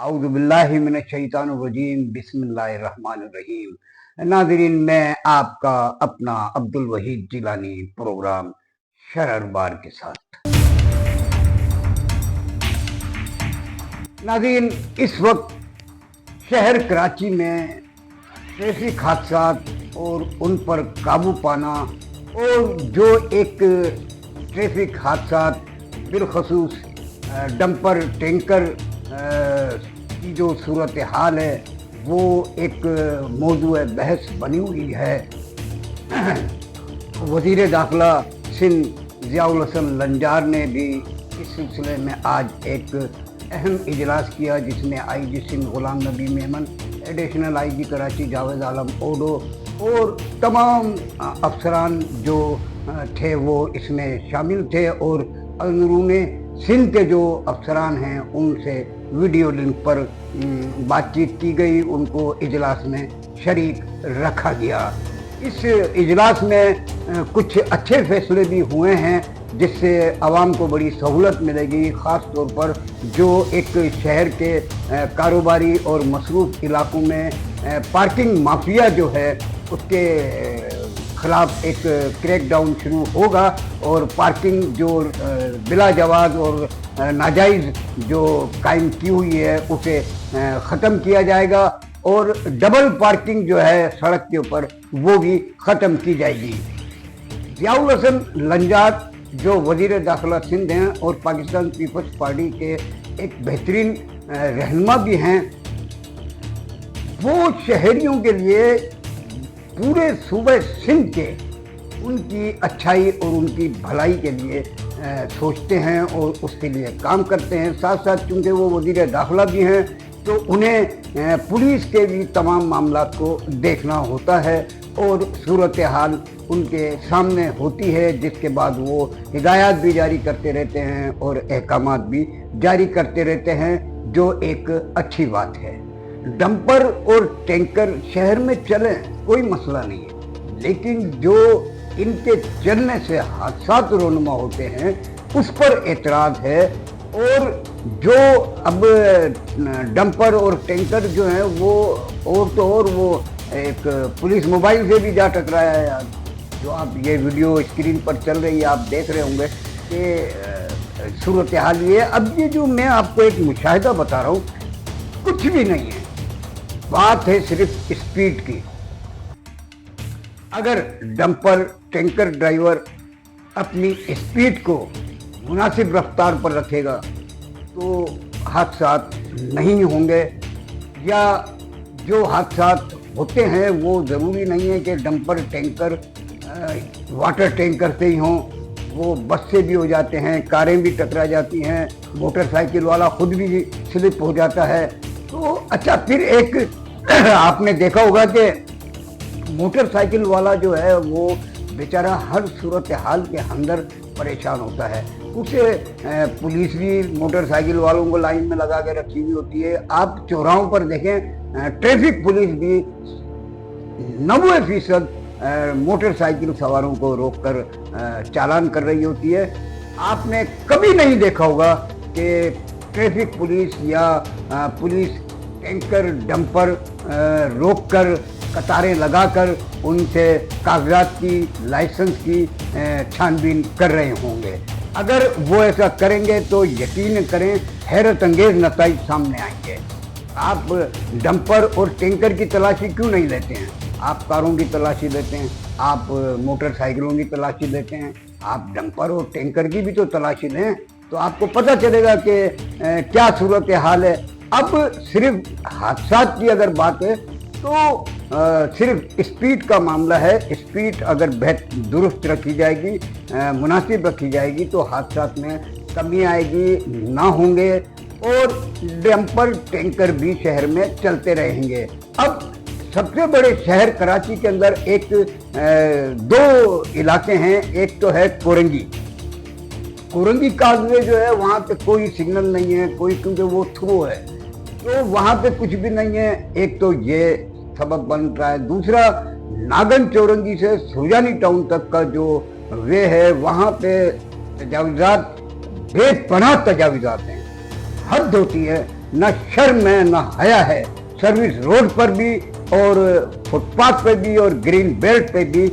औज़ुबिल्लाहि मिनश्शैतानिर्रजीम बिस्मिल्लाहिर्रहमानिर्रहीम। नाज़रीन, मैं आपका अपना अब्दुल वहीद जिलानी प्रोग्राम शरर बार के साथ। नाज़रीन, इस वक्त शहर कराची में ट्रैफिक हादसात और उन पर काबू पाना और जो एक ट्रैफिक हादसात बिलखसूस डंपर टैंकर की जो सूरत हाल है वो एक मौजू बहस बनी हुई है। वज़ीर दाखिला सिंध ज़ियाउल हसन लंजार ने भी इस सिलसिले में आज एक अहम इजलास किया, जिसमें IG Sindh Ghulam Nabi Memon, additional IG Karachi Javed Alam ओडो और तमाम अफसरान जो थे वो इसमें शामिल थे और अंदरूने सिंध के जो अफसरान हैं उनसे वीडियो लिंक पर बातचीत की गई, उनको इजलास में शरीक रखा गया। इस इजलास में कुछ अच्छे फैसले भी हुए हैं जिससे आवाम को बड़ी सहूलत मिलेगी, ख़ास तौर पर जो एक शहर के कारोबारी और मसरूफ़ इलाकों में पार्किंग माफिया जो है उसके खिलाफ एक क्रैक डाउन शुरू होगा और पार्किंग जो बिला जवाज़ और नाजायज़ जो कायम की हुई है उसे ख़त्म किया जाएगा और डबल पार्किंग जो है सड़क के ऊपर वो भी ख़त्म की जाएगी। ज़ियाउल हसन लंजार जो वज़ीर दाखिला सिंध हैं और पाकिस्तान पीपल्स पार्टी के एक बेहतरीन रहनुमा भी हैं, वो शहरियों के लिए पूरे सूबे सिंध के उनकी अच्छाई और उनकी भलाई के लिए सोचते हैं और उसके लिए काम करते हैं। साथ साथ चूँकि वो वज़ीर दाखिला भी हैं तो उन्हें पुलिस के भी तमाम मामलात को देखना होता है और सूरत हाल उनके सामने होती है, जिसके बाद वो हिदायत भी जारी करते रहते हैं और अहकामात भी जारी करते रहते हैं, जो एक अच्छी बात है। डंपर और टैंकर शहर में चलें कोई मसला नहीं है, लेकिन जो इनके चलने से हादसात रोनुमा होते हैं उस पर एतराज़ है। और जो अब डंपर और टैंकर जो हैं वो वो एक पुलिस मोबाइल से भी जा टकराया है। यार, जो आप ये वीडियो स्क्रीन पर चल रही है आप देख रहे होंगे कि सूरत हाल ये। अब ये जो मैं आपको एक मुशाहिदा बता रहा हूँ कुछ भी नहीं है, बात है सिर्फ स्पीड की। अगर डंपर टैंकर ड्राइवर अपनी स्पीड को मुनासिब रफ्तार पर रखेगा तो हादसात नहीं होंगे, या जो हादसात होते हैं वो ज़रूरी नहीं है कि डंपर टैंकर वाटर टैंकर से ही हों, वो बस से भी हो जाते हैं, कारें भी टकरा जाती हैं, मोटरसाइकिल वाला खुद भी स्लिप हो जाता है। तो अच्छा, फिर एक आपने देखा होगा कि मोटरसाइकिल वाला जो है वो बेचारा हर सूरत हाल के अंदर परेशान होता है, उसे पुलिस भी मोटरसाइकिल वालों को लाइन में लगा के रखी हुई होती है। आप चौराहों पर देखें ट्रैफिक पुलिस भी 90% मोटरसाइकिल सवारों को रोककर चालान कर रही होती है। आपने कभी नहीं देखा होगा कि ट्रैफिक पुलिस या पुलिस टैंकर डंपर रोककर कतारें लगाकर उनसे कागजात की, लाइसेंस की छानबीन कर रहे होंगे। अगर वो ऐसा करेंगे तो यकीन करें हैरत अंगेज नताइज सामने आएंगे। आप डंपर और टैंकर की तलाशी क्यों नहीं लेते हैं? आप कारों की तलाशी लेते हैं, आप मोटरसाइकिलों की तलाशी लेते हैं, आप डंपर और टैंकर की भी तो तलाशी लें, तो आपको पता चलेगा कि क्या सूरत हाल है। अब सिर्फ हादसात की अगर बात है तो सिर्फ स्पीड का मामला है। स्पीड अगर दुरुस्त रखी जाएगी, मुनासिब रखी जाएगी तो हादसात में कमी आएगी, ना होंगे और डंपर टैंकर भी शहर में चलते रहेंगे। अब सबसे बड़े शहर कराची के अंदर एक दो इलाके हैं, एक तो है कोरंगी काजवे जो है वहाँ पे कोई सिग्नल नहीं है, कोई, क्योंकि वो थ्रू है तो वहाँ पे कुछ भी नहीं है। एक तो ये सबब बन रहा है। दूसरा, नागन चौरंगी से सुरजानी टाउन तक का जो वे है वहाँ पे तजाविज़ात, बेपनाह तजाविज़ात हैं, हद होती है। ना शर्म है ना हया है। सर्विस रोड पर भी और फुटपाथ पे भी और ग्रीन बेल्ट पे भी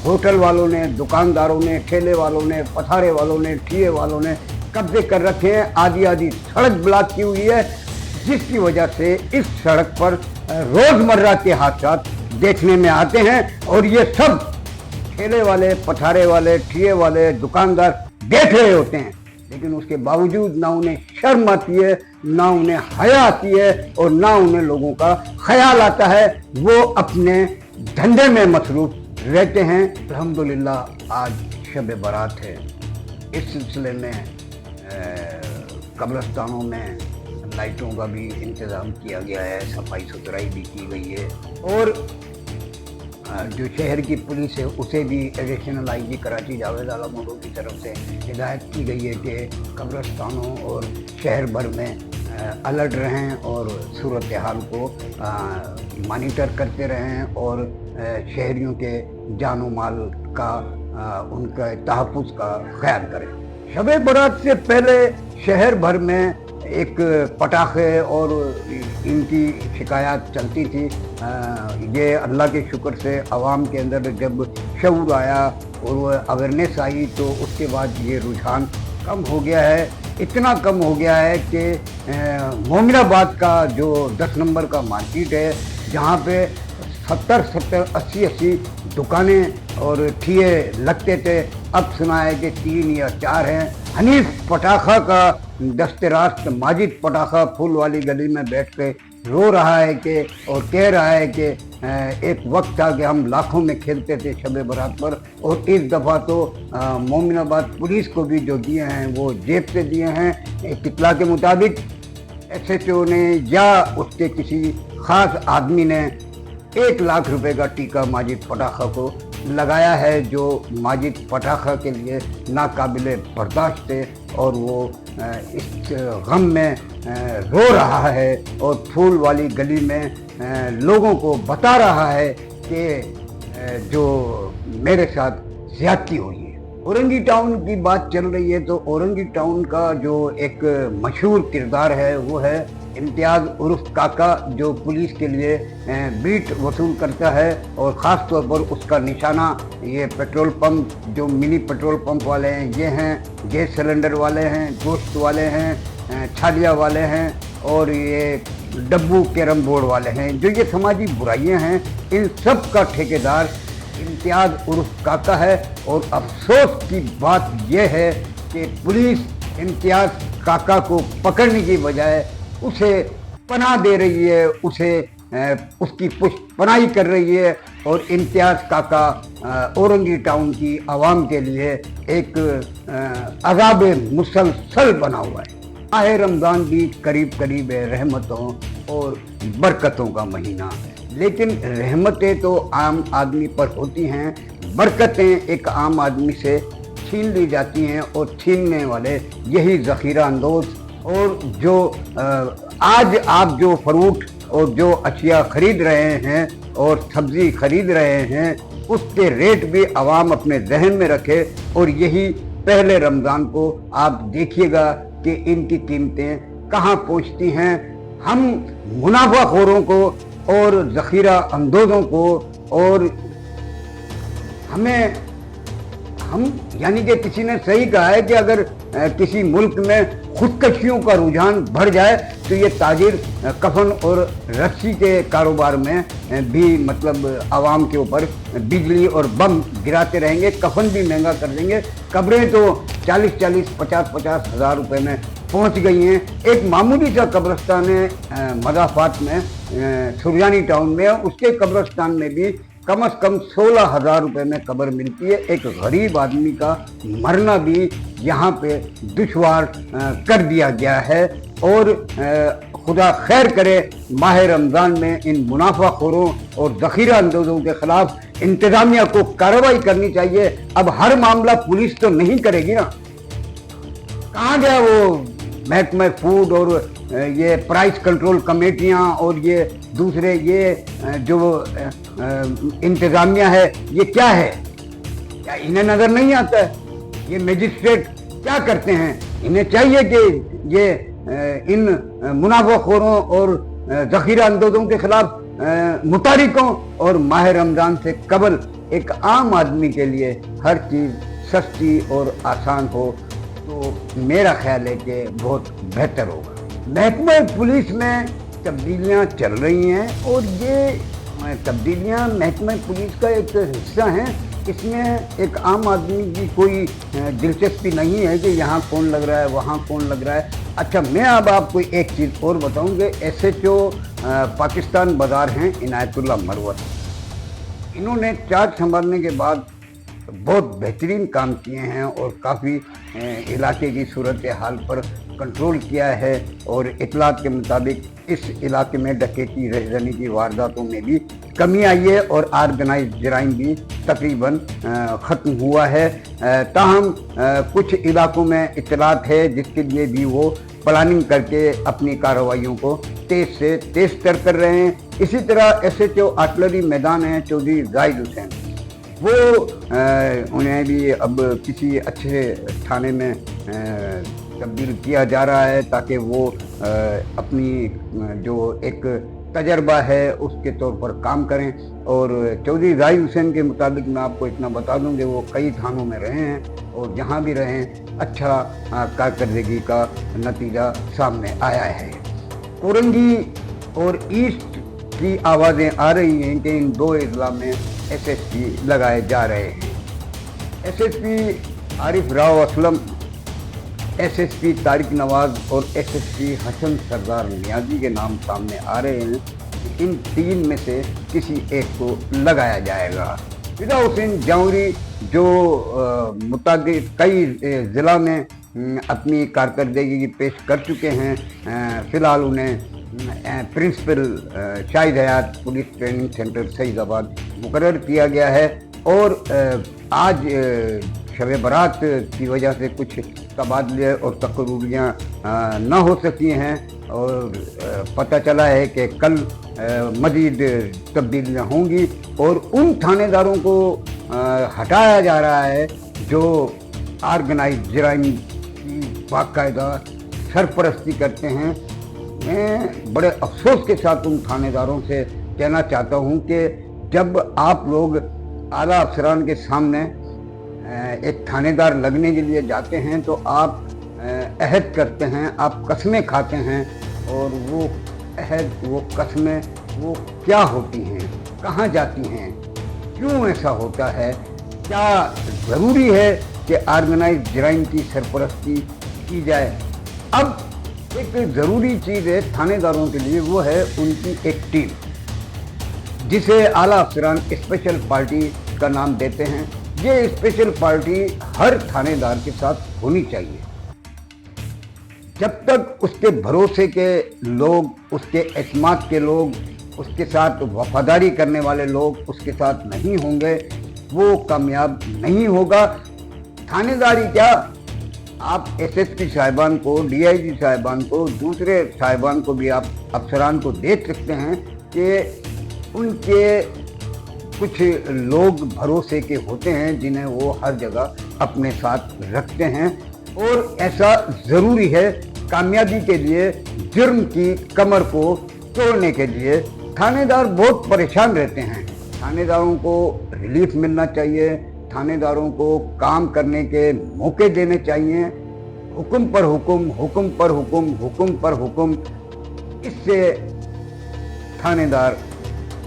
होटल वालों ने, दुकानदारों ने, ठेले वालों ने, पथारे वालों ने, ठिये वालों ने कब्जे कर रखे हैं। आधी आधी सड़क ब्लॉक की हुई है, जिसकी वजह से इस सड़क पर रोजमर्रा के हादसात देखने में आते हैं। और ये सब ठेले वाले, पथारे वाले, ठिये वाले, दुकानदार देख रहे होते हैं, लेकिन उसके बावजूद ना उन्हें शर्म आती है, ना उन्हें हया आती है और ना उन्हें लोगों का ख्याल आता है। वो अपने धंधे में मसरूफ रहते हैं। अल्हम्दुलिल्लाह आज शब बारात है। इस सिलसिले में कब्रिस्तानों में लाइटों का भी इंतज़ाम किया गया है, सफाई सुथराई भी की गई है और जो शहर की पुलिस है उसे भी एडिशनल आईजी कराची जावेद आलम की तरफ से हिदायत की गई है कि कब्रिस्तानों और शहर भर में अलर्ट रहें और सूरत हाल को मॉनिटर करते रहें और शहरियों के जानो माल का उनका तहफ़्फ़ुज़ का ख्याल करें। शब बारात से पहले शहर भर में एक पटाखे और इनकी शिकायत चलती थी। ये अल्लाह के शुक्र से आवाम के अंदर जब शऊर आया और वह अवेयरनेस आई तो उसके बाद ये रुझान कम हो गया है। इतना कम हो गया है कि मोमिनाबाद का जो 10 नंबर का मार्केट है, जहाँ पे 70-70, 80-80 दुकानें और ठिये लगते थे, अब सुना है कि 3 या 4 हैं। हनीफ पटाखा का दस्तरास्त माजिद पटाखा फूल वाली गली में बैठ के रो रहा है कि और कह रहा है कि एक वक्त था कि हम लाखों में खेलते थे शब बारात पर, और इस दफ़ा तो मोमिनाबाद पुलिस को भी जो दिए हैं वो जेब से दिए हैं। एक इत्तला के मुताबिक SHO ने या उसके किसी ख़ास आदमी ने 1 लाख रुपए का टीका माजिद पटाखा को लगाया है, जो माजिद पटाखा के लिए नाकाबिले बर्दाश्त थे और वो इस गम में रो रहा है और फूल वाली गली में लोगों को बता रहा है कि जो मेरे साथ ज़्यादती हुई है। औरंगी टाउन की बात चल रही है तो औरंगी टाउन का जो एक मशहूर किरदार है वो है इम्तियाज़ उर्फ काका, जो पुलिस के लिए बीट वसूल करता है और ख़ास तौर पर उसका निशाना ये पेट्रोल पंप, जो मिनी पेट्रोल पंप वाले हैं ये हैं, गैस सिलेंडर वाले हैं, गोश्त वाले हैं, छालिया वाले हैं और ये डब्बू कैरम बोर्ड वाले हैं। जो ये समाजी बुराइयां हैं, इन सब का ठेकेदार इम्तियाज़ उर्फ काका है। और अफसोस की बात यह है कि पुलिस इम्तियाज़ काका को पकड़ने की बजाय उसे पनाह दे रही है, उसे उसकी पुष्टपनाही कर रही है और इम्तियाज़ काका औरंगी टाउन की आवाम के लिए एक अज़ाब मुसलसल बना हुआ है। माह रमज़ान भी करीब करीब है रहमतों और बरकतों का महीना, लेकिन रहमतें तो आम आदमी पर होती हैं, बरकतें एक आम आदमी से छीन ली जाती हैं और छीनने वाले यही ज़ख़ीरा अंदोज़। और जो आज आप जो फ्रूट और जो अशिया ख़रीद रहे हैं और सब्ज़ी ख़रीद रहे हैं, उसके रेट भी आवाम अपने जहन में रखे और यही पहले रमज़ान को आप देखिएगा कि इनकी कीमतें कहाँ पहुँचती हैं। हम मुनाफाखोरों को और ज़ख़ीरा अंदोज़ों को और हम यानी कि किसी ने सही कहा है कि अगर किसी मुल्क में खुदकशियों का रुझान बढ़ जाए तो ये ताजिर कफन और रस्सी के कारोबार में भी मतलब आवाम के ऊपर बिजली और बम गिराते रहेंगे, कफन भी महंगा कर देंगे। कब्रें तो 40-40, 50-50 हज़ार रुपये में पहुंच गई हैं। एक मामूली सा कब्रिस्तान है मदाफात में सुरजानी टाउन में, उसके कब्रिस्तान में भी कम से कम 16,000 रुपये में कब्र मिलती है। एक गरीब आदमी का मरना भी यहाँ पे दुश्वार कर दिया गया है। और खुदा खैर करे, माह रमज़ान में इन मुनाफाखोरों और ज़ख़ीरा अंदोज़ों के ख़िलाफ़ इंतज़ामिया को कार्रवाई करनी चाहिए। अब हर मामला पुलिस तो नहीं करेगी ना, कहाँ गया वो महकमा फूड और ये प्राइस कंट्रोल कमेटियाँ और ये दूसरे ये जो इंतज़ामिया है, ये क्या है? क्या इन्हें नज़र नहीं आता है? ये मजिस्ट्रेट क्या करते हैं? इन्हें चाहिए कि ये इन मुनाफाखोरों और ज़ख़ीरा अंदोज़ों के खिलाफ मुतारिकों और माह रमज़ान से कबल एक आम आदमी के लिए हर चीज़ सस्ती और आसान हो तो मेरा ख्याल है कि बहुत बेहतर होगा। महकमा पुलिस में तब्दीलियाँ चल रही हैं और ये तब्दीलियाँ महकमा पुलिस का एक हिस्सा हैं। इसमें एक आम आदमी की कोई दिलचस्पी नहीं है कि यहाँ कौन लग रहा है, वहाँ कौन लग रहा है। अच्छा, मैं अब आपको एक चीज़ और बताऊँ कि SHO पाकिस्तान बाज़ार हैं इनायतुल्ला मरवत, इन्होंने चार्ज संभालने के बाद बहुत बेहतरीन काम किए हैं और काफ़ी इलाके की सूरत हाल पर कंट्रोल किया है और इतलात के मुताबिक इस इलाके में डकैती रहजनी की वारदातों में भी कमी आई है और ऑर्गेनाइज जराइम भी तकरीबन ख़त्म हुआ है। ताहम कुछ इलाकों में इतलात है जिसके लिए भी वो प्लानिंग करके अपनी कार्रवाइयों को तेज़ से तेज़ तर कर रहे हैं। इसी तरह SHO आर्टिलरी मैदान है चौधरी जाहिद हुसैन, वो उन्हें भी अब किसी अच्छे थाने में तब्दील किया जा रहा है ताकि वो अपनी जो एक तजर्बा है उसके तौर पर काम करें। और चौधरी जाहिद हुसैन के मुताबिक मैं आपको इतना बता दूं कि वो कई थानों में रहे हैं और जहां भी रहे हैं अच्छा कारकर्दगी का नतीजा सामने आया है। कोरंगी और ईस्ट की आवाज़ें आ रही हैं कि इन दो अजला में SSP लगाए जा रहे हैं। SSP आरिफ राव असलम, SSP तारिक नवाज और SSP हसन सरदार नियाजी के नाम सामने आ रहे हैं। इन तीन में से किसी एक को लगाया जाएगा। फिदा हुसैन जौहरी जो मुताबिक कई ज़िला में अपनी कारकर्दगी पेश कर चुके हैं, फ़िलहाल उन्हें प्रिंसिपल शाहिद हयात पुलिस ट्रेनिंग सेंटर सईदाबाद मुकर्रर किया गया है। और आज शब बारात की वजह से कुछ तबादले और तकरूरियाँ न हो सकी हैं और पता चला है कि कल मज़ीद तब्दीलियाँ होंगी और उन थानेदारों को हटाया जा रहा है जो ऑर्गेनाइज जराइम की बाकायदा सरपरस्ती करते हैं। मैं बड़े अफसोस के साथ उन थानेदारों से कहना चाहता हूं कि जब आप लोग आला अफसरान के सामने एक थानेदार लगने के लिए जाते हैं तो आप अहद करते हैं, आप कस्में खाते हैं और वो अहद, वो कस्में, वो क्या होती हैं, कहाँ जाती हैं, क्यों ऐसा होता है, क्या ज़रूरी है कि ऑर्गेनाइज जराइम की सरपरस्ती की जाए। अब एक ज़रूरी चीज़ है थानेदारों के लिए, वो है उनकी एक टीम जिसे आला अफसरान स्पेशल पार्टी का नाम देते हैं। ये स्पेशल पार्टी हर थानेदार के साथ होनी चाहिए। जब तक उसके भरोसे के लोग, उसके एतमाद के लोग, उसके साथ वफादारी करने वाले लोग उसके साथ नहीं होंगे वो कामयाब नहीं होगा। थानेदारी क्या, आप SSP साहिबान को, DIG साहिबान को, दूसरे साहिबान को भी आप अफसरान को देख सकते हैं कि उनके कुछ लोग भरोसे के होते हैं जिन्हें वो हर जगह अपने साथ रखते हैं और ऐसा ज़रूरी है कामयाबी के लिए, जुर्म की कमर को तोड़ने के लिए। थानेदार बहुत परेशान रहते हैं, थानेदारों को रिलीफ मिलना चाहिए, थानेदारों को काम करने के मौके देने चाहिए। हुक्म पर हुक्म, हुक्म पर हुक्म, हुक्म पर हुक्म, इससे थानेदार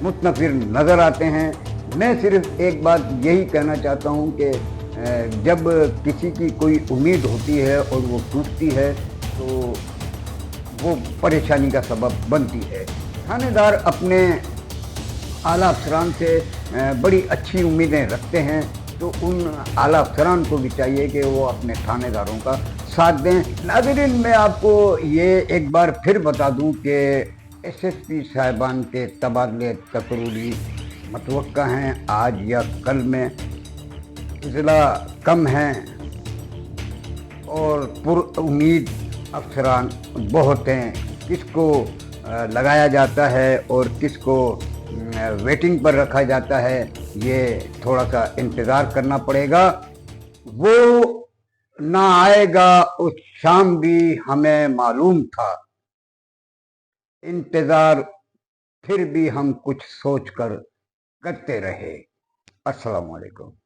मुतनफिर नज़र आते हैं। मैं सिर्फ एक बात यही कहना चाहता हूँ कि जब किसी की कोई उम्मीद होती है और वो टूटती है तो वो परेशानी का सबब बनती है। थानेदार अपने आला अफसरान से बड़ी अच्छी उम्मीदें रखते हैं तो उन आला अफसरान को भी चाहिए कि वो अपने थानेदारों का साथ दें। नाज़रीन, मैं आपको ये एक बार फिर बता दूं कि SSP साहिबान के तबादले तकरूरी मतवक्का हैं आज या कल में। ज़िला कम हैं और पुरुम्मीद अफसरान बहुत हैं। किसको लगाया जाता है और किसको वेटिंग पर रखा जाता है, ये थोड़ा सा इंतज़ार करना पड़ेगा। वो نہ آئے گا اس شام بھی ہمیں معلوم تھا، انتظار پھر بھی ہم کچھ سوچ کر کرتے رہے۔ السلام علیکم۔